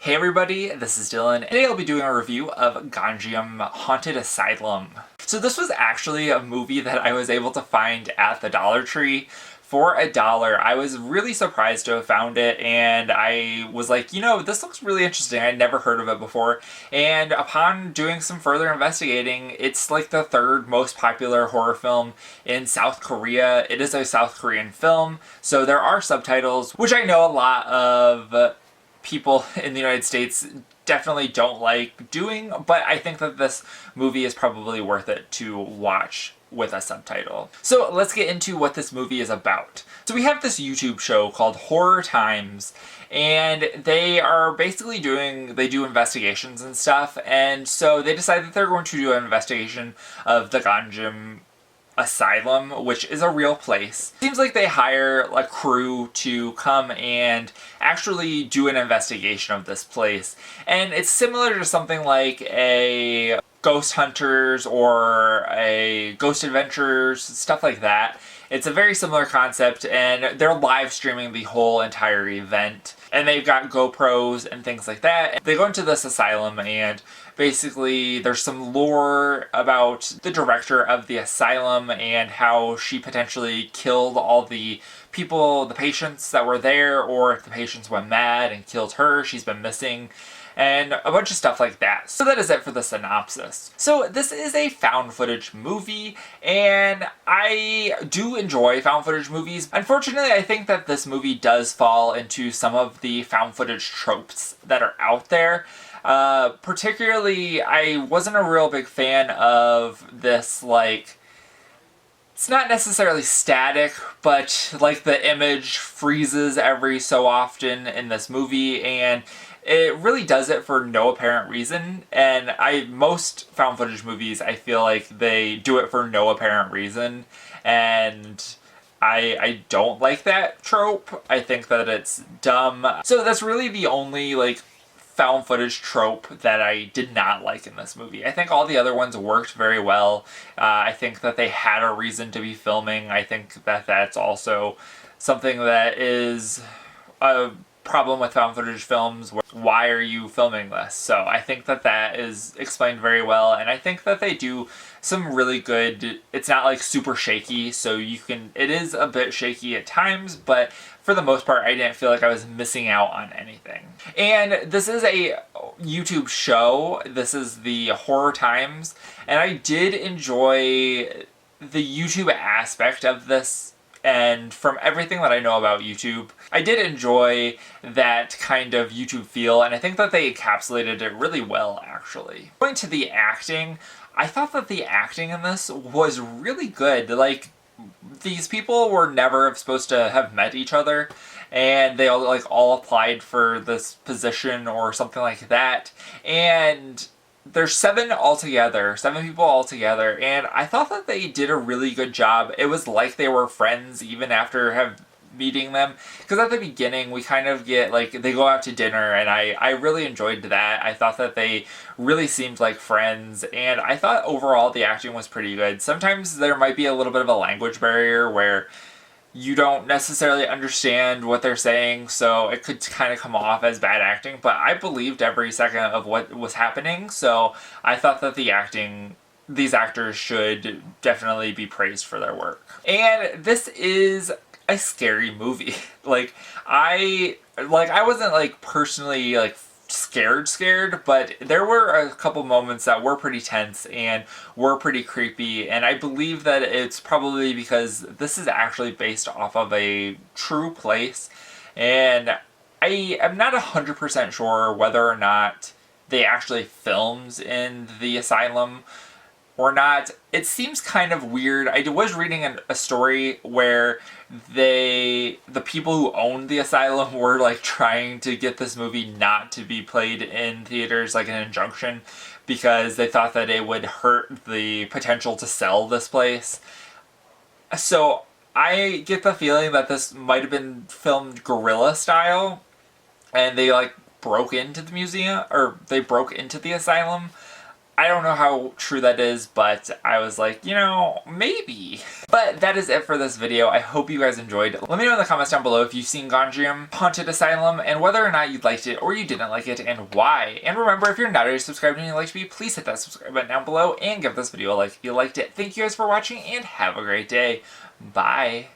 Hey everybody, this is Dylan. Today I'll be doing a review of Gonjiam Haunted Asylum. So this was actually a movie that I was able to find at the Dollar Tree for $1. I was really surprised to have found it, and I was like, this looks really interesting. I'd never heard of it before. And upon doing some further investigating, it's like the third most popular horror film in South Korea. It is a South Korean film, so there are subtitles, which I know a lot of people in the United States definitely don't like doing, but I think that this movie is probably worth it to watch with a subtitle. So let's get into what this movie is about. So we have this YouTube show called Horror Times, and they are basically they do investigations and stuff, and so they decided that they're going to do an investigation of the Gonjiam Asylum, which is a real place. Seems like they hire a crew to come and actually do an investigation of this place. And it's similar to something like a Ghost Hunters or a Ghost Adventures, stuff like that. It's a very similar concept, and they're live streaming the whole entire event. And they've got GoPros and things like that. They go into this asylum, and basically there's some lore about the director of the asylum and how she potentially killed all the people, the patients that were there, or if the patients went mad and killed her. She's been missing. And a bunch of stuff like that. So that is it for the synopsis. So this is a found footage movie, and I do enjoy found footage movies. Unfortunately, I think that this movie does fall into some of the found footage tropes that are out there. Particularly, I wasn't a real big fan of this, it's not necessarily static, but the image freezes every so often in this movie, and it really does it for no apparent reason. And most found footage movies, I feel like they do it for no apparent reason, and I don't like that trope. I think that it's dumb. So that's really the only found footage trope that I did not like in this movie. I think all the other ones worked very well. I think that they had a reason to be filming. I think that that's also something that is a problem with found footage films. Why are you filming this? So I think that that is explained very well, and I think that they do some really good, it's not super shaky, so it is a bit shaky at times, but for the most part I didn't feel like I was missing out on anything. And this is a YouTube show. This is the Horror Times, and I did enjoy the YouTube aspect of this. And from everything that I know about YouTube, I did enjoy that kind of YouTube feel, and I think that they encapsulated it really well, actually. Going to the acting, I thought that the acting in this was really good. These people were never supposed to have met each other, and they all applied for this position or something like that, and there's 7 people altogether, and I thought that they did a really good job. It was like they were friends even after meeting them, because at the beginning we kind of get they go out to dinner, and I really enjoyed that. I thought that they really seemed like friends, and I thought overall the acting was pretty good. Sometimes there might be a little bit of a language barrier where you don't necessarily understand what they're saying, so it could kind of come off as bad acting, but I believed every second of what was happening, so I thought that these actors should definitely be praised for their work. And this is a scary movie. I wasn't personally scared, but there were a couple moments that were pretty tense and were pretty creepy, and I believe that it's probably because this is actually based off of a true place, and I am not 100% sure whether or not they actually filmed in the asylum or not. It seems kind of weird. I was reading a story where the people who owned the asylum were trying to get this movie not to be played in theaters, an injunction, because they thought that it would hurt the potential to sell this place. So I get the feeling that this might have been filmed guerrilla style, and they broke into the museum, or they broke into the asylum. I don't know how true that is, but I was like, you know, maybe. But that is it for this video. I hope you guys enjoyed. Let me know in the comments down below if you've seen Gonjiam Haunted Asylum and whether or not you liked it or you didn't like it and why. And remember, if you're not already subscribed and you'd like to be, please hit that subscribe button down below and give this video a like if you liked it. Thank you guys for watching and have a great day. Bye.